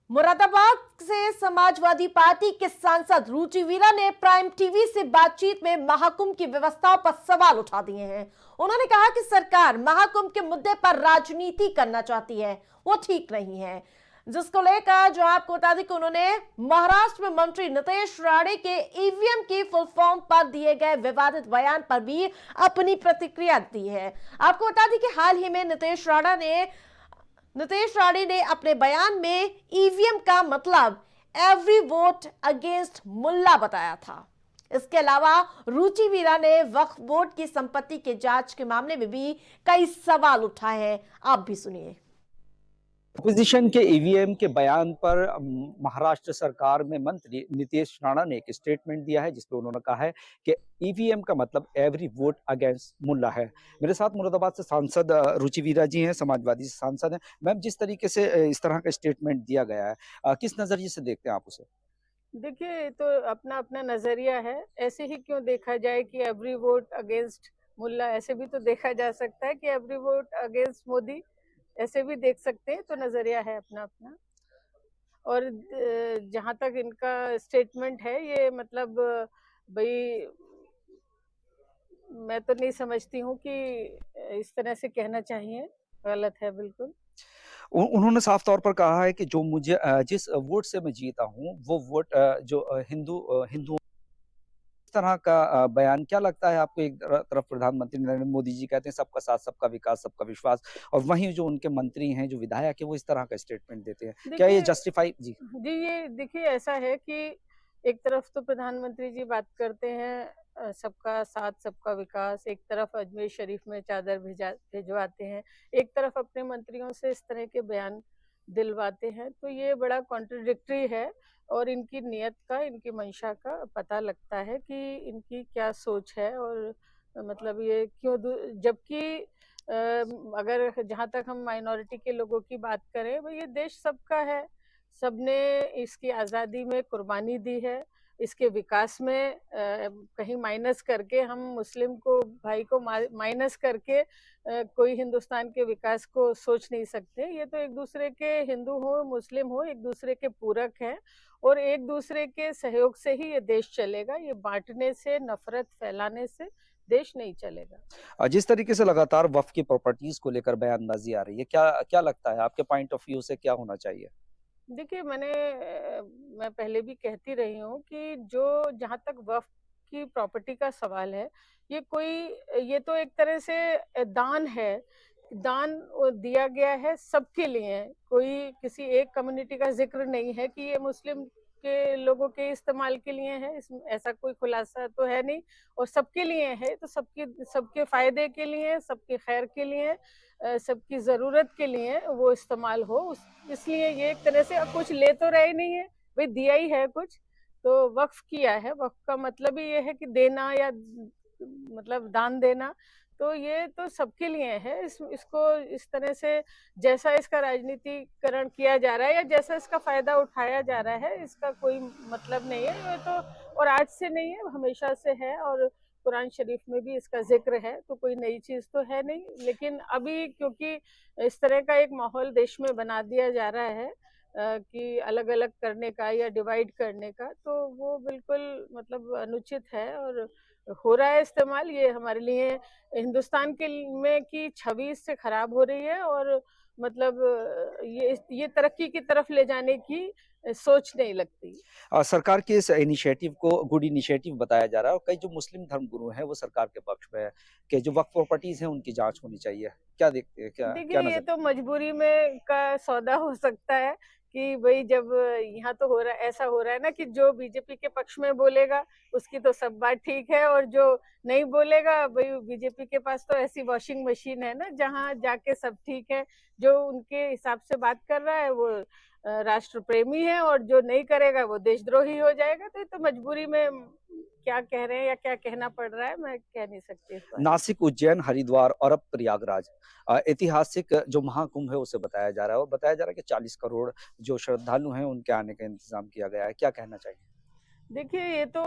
मुरादाबाद से समाजवादी पार्टी के सांसद रुचि वीरा ने प्राइम टीवी से बातचीत में महाकुंभ की व्यवस्थाओं पर सवाल उठा दिए हैं। उन्होंने कहा कि सरकार महाकुंभ के मुद्दे पर राजनीति करना चाहती है, वो ठीक नहीं है। जिसको लेकर जो आपको बता दें कि उन्होंने महाराष्ट्र में मंत्री नितेश राणे के ईवीएम की फुल फॉर्म पर दिए गए विवादित बयान पर भी अपनी प्रतिक्रिया दी है। आपको बता दें कि हाल ही में नितेश राणे ने अपने बयान में ईवीएम का मतलब एवरी वोट अगेंस्ट मुल्ला बताया था। इसके अलावा रुचि वीरा ने वक्फ बोर्ड की संपत्ति के जांच के मामले में भी कई सवाल उठाए हैं। आप भी सुनिए। अपोजिशन के ईवीएम के बयान पर महाराष्ट्र सरकार में मंत्री नीतीश राणा ने एक स्टेटमेंट दिया है जिसपे उन्होंने कहा है कि ईवीएम का मतलब एवरी वोट अगेंस्ट मुल्ला है। मेरे साथ मुरादाबाद से सांसद रुचि वीरा जी हैं, समाजवादी से सांसद हैं। मैम, जिस तरीके से इस तरह का स्टेटमेंट दिया गया है, किस नजरिए से देखते हैं आप उसे? देखिए, तो अपना अपना नजरिया है। ऐसे ही क्यों देखा जाए कि एवरी वोट अगेंस्ट मुल्ला, ऐसे भी तो देखा जा सकता है कि एवरी वोट अगेंस्ट मोदी, ऐसे भी देख सकते हैं। तो नजरिया है अपना अपना। और जहां तक इनका स्टेटमेंट है, ये मतलब भाई, मैं तो नहीं समझती हूँ कि इस तरह से कहना चाहिए। गलत है बिल्कुल। उन्होंने साफ तौर पर कहा है कि जो मुझे जिस वोट से मैं जीता हूँ वो वोट जो हिंदुओं, इस तरह का बयान क्या लगता है आपको? एक तरफ प्रधानमंत्री नरेंद्र मोदी जी कहते हैं सबका साथ, सबका विकास, सबका विश्वास, और वहीं जो उनके मंत्री हैं, जो विधायक है, वो इस तरह का स्टेटमेंट देते हैं। क्या ये देखिए जस्टिफाई? जी। जी, ये देखिए, ऐसा है कि एक तरफ तो प्रधानमंत्री जी बात करते हैं सबका साथ सबका विकास, एक तरफ अजमेर शरीफ में चादर भिजवाते हैं, एक तरफ अपने मंत्रियों से इस तरह के बयान दिलवाते हैं। तो ये बड़ा कॉन्ट्रडिक्टरी है और इनकी नियत का, इनकी मंशा का पता लगता है कि इनकी क्या सोच है। और मतलब ये क्यों, जबकि अगर जहाँ तक हम माइनॉरिटी के लोगों की बात करें, भाई ये देश सबका है, सबने इसकी आज़ादी में कुर्बानी दी है। इसके विकास में कहीं माइनस करके, हम मुस्लिम को भाई को माइनस करके कोई हिंदुस्तान के विकास को सोच नहीं सकते। ये तो एक दूसरे के, हिंदू हो मुस्लिम हो, एक दूसरे के पूरक हैं और एक दूसरे के सहयोग से ही ये देश चलेगा। ये बांटने से, नफरत फैलाने से देश नहीं चलेगा। जिस तरीके से लगातार वक्फ की प्रॉपर्टीज को लेकर बयानबाजी आ रही है, क्या क्या लगता है आपके पॉइंट ऑफ व्यू से क्या होना चाहिए? देखिए, मैं पहले भी कहती रही हूँ कि जो, जहाँ तक वक्फ की प्रॉपर्टी का सवाल है, ये तो एक तरह से दान है। दान दिया गया है सबके लिए। कोई किसी एक कम्युनिटी का जिक्र नहीं है कि ये मुस्लिम के लोगों के इस्तेमाल के लिए है। इसमें ऐसा कोई खुलासा तो है नहीं। और सबके लिए है, तो सबके फायदे के लिए, सबके खैर के लिए, सबकी जरूरत के लिए वो इस्तेमाल हो। इसलिए ये एक तरह से, अब कुछ ले तो रहे नहीं है, भाई दिया ही है कुछ, तो वक्फ किया है। वक्फ का मतलब ही ये है कि देना, या मतलब दान देना। तो ये तो सबके लिए है। इसको इस तरह से, जैसा इसका राजनीतिकरण किया जा रहा है या जैसा इसका फायदा उठाया जा रहा है, इसका कोई मतलब नहीं है। ये तो, और आज से नहीं है, हमेशा से है। और कुरान शरीफ में भी इसका जिक्र है, तो कोई नई चीज तो है नहीं। लेकिन अभी क्योंकि इस तरह का एक माहौल देश में बना दिया जा रहा है कि अलग अलग करने का या डिवाइड करने का, तो वो बिल्कुल मतलब अनुचित है और हो रहा है इस्तेमाल। ये हमारे लिए, हिंदुस्तान के में की छवि इससे खराब हो रही है। और मतलब ये तरक्की की तरफ ले जाने की सोच नहीं लगती। सरकार के इस इनिशिएटिव को गुड इनिशिएटिव बताया जा रहा है और कई जो मुस्लिम धर्मगुरु हैं वो सरकार के पक्ष में है कि जो वक्फ प्रॉपर्टीज हैं उनकी जांच होनी चाहिए। क्या देखते हैं, क्या देखिए, क्या ये नजर? तो मजबूरी में का सौदा हो सकता है कि भाई, जब यहाँ तो ऐसा हो रहा है ना कि जो बीजेपी के पक्ष में बोलेगा उसकी तो सब बात ठीक है, और जो नहीं बोलेगा, भाई बीजेपी के पास तो ऐसी वॉशिंग मशीन है ना, जहाँ जाके सब ठीक है। जो उनके हिसाब से बात कर रहा है वो राष्ट्र प्रेमी है, और जो नहीं करेगा वो देशद्रोही हो जाएगा। तो ये तो मजबूरी में क्या कह रहे हैं या क्या कहना पड़ रहा है, मैं कह नहीं सकती इस बारे में। नासिक, उज्जैन, हरिद्वार और अब प्रयागराज ऐतिहासिक जो महाकुंभ है उसे बताया जा रहा है और बताया जा रहा है कि 40 करोड़ जो श्रद्धालु हैं उनके आने का इंतजाम किया गया है। क्या कहना चाहिए? देखिए, ये तो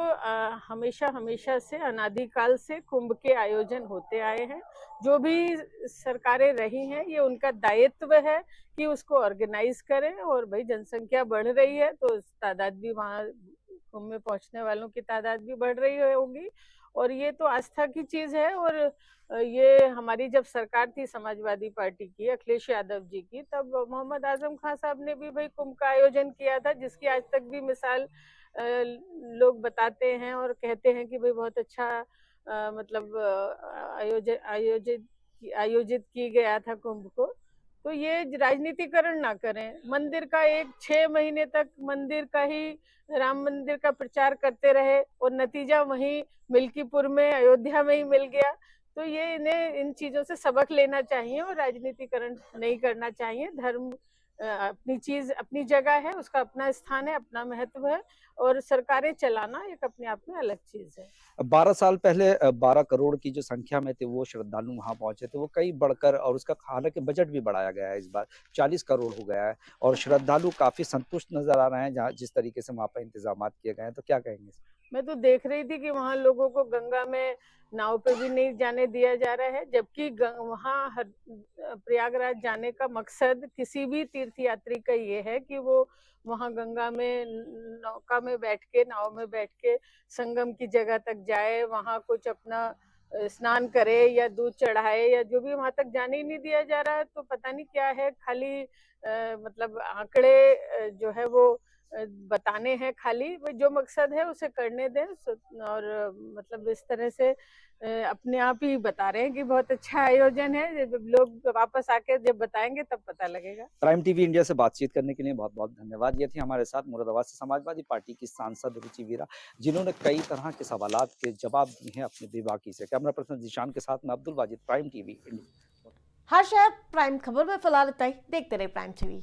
हमेशा हमेशा से अनादिकाल से कुंभ के आयोजन होते आए हैं। जो भी सरकारें रही हैं, ये उनका दायित्व है कि उसको ऑर्गेनाइज करें, और भाई जनसंख्या बढ़ रही है तो तादाद भी वहाँ कुंभ में पहुंचने वालों की तादाद भी बढ़ रही होगी, और ये तो आस्था की चीज है। और ये हमारी जब सरकार थी समाजवादी पार्टी की, अखिलेश यादव जी की, तब मोहम्मद आजम खान साहब ने भी भाई कुंभ का आयोजन किया था, जिसकी आज तक भी मिसाल लोग बताते हैं और कहते हैं कि भाई बहुत अच्छा मतलब आयोजित की गया था कुंभ को। तो ये राजनीतिकरण ना करें। मंदिर का 6 महीने तक मंदिर का ही, राम मंदिर का प्रचार करते रहे और नतीजा वहीं मिल्कीपुर में, अयोध्या में ही मिल गया। तो ये इन्हें इन चीजों से सबक लेना चाहिए और राजनीतिकरण नहीं करना चाहिए। धर्म अपनी चीज, अपनी जगह है, उसका अपना स्थान है, अपना महत्व है, और सरकारें चलाना एक अपने आप में अलग चीज है। 12 साल पहले 12 करोड़ की जो संख्या में थे वो श्रद्धालु वहां पहुंचे थे, वो कई बढ़कर, और उसका हालांकि बजट भी बढ़ाया गया है, इस बार 40 करोड़ हो गया है और श्रद्धालु काफी संतुष्ट नजर आ रहे हैं जहाँ जिस तरीके से वहां पर इंतजाम किए गए हैं। तो क्या कहेंगे? मैं तो देख रही थी कि वहां लोगों को गंगा में नाव पे भी नहीं जाने दिया जा रहा है, जबकि वहां प्रयागराज जाने का मकसद किसी भी तीर्थ यात्री का ये है कि वो वहां गंगा में नौका में बैठ के, नाव में बैठ के संगम की जगह तक जाए, वहां कुछ अपना स्नान करे या दूध चढ़ाए, या जो भी वहां तक जाने ही नहीं दिया जा रहा है। तो पता नहीं क्या है, खाली मतलब आंकड़े जो है वो बताने हैं, खाली जो मकसद है उसे करने दें। और मतलब इस तरह से अपने आप ही बता रहे हैं कि बहुत अच्छा आयोजन है। जब लोग वापस आके जब बताएंगे तब पता लगेगा। प्राइम टीवी इंडिया से बातचीत करने के लिए बहुत बहुत धन्यवाद। ये थी हमारे साथ मुरादाबाद से समाजवादी पार्टी की सांसद रुचि वीरा, जिन्होंने कई तरह के सवालात के जवाब दिए हैं अपनी बेबाकी से। कैमरा पर्सन जिशान के साथ मैं Abdul Wajid, prime TV India. हर शहर प्राइम खबर में फिलहाल इतना ही। देखते रहे प्राइम टीवी।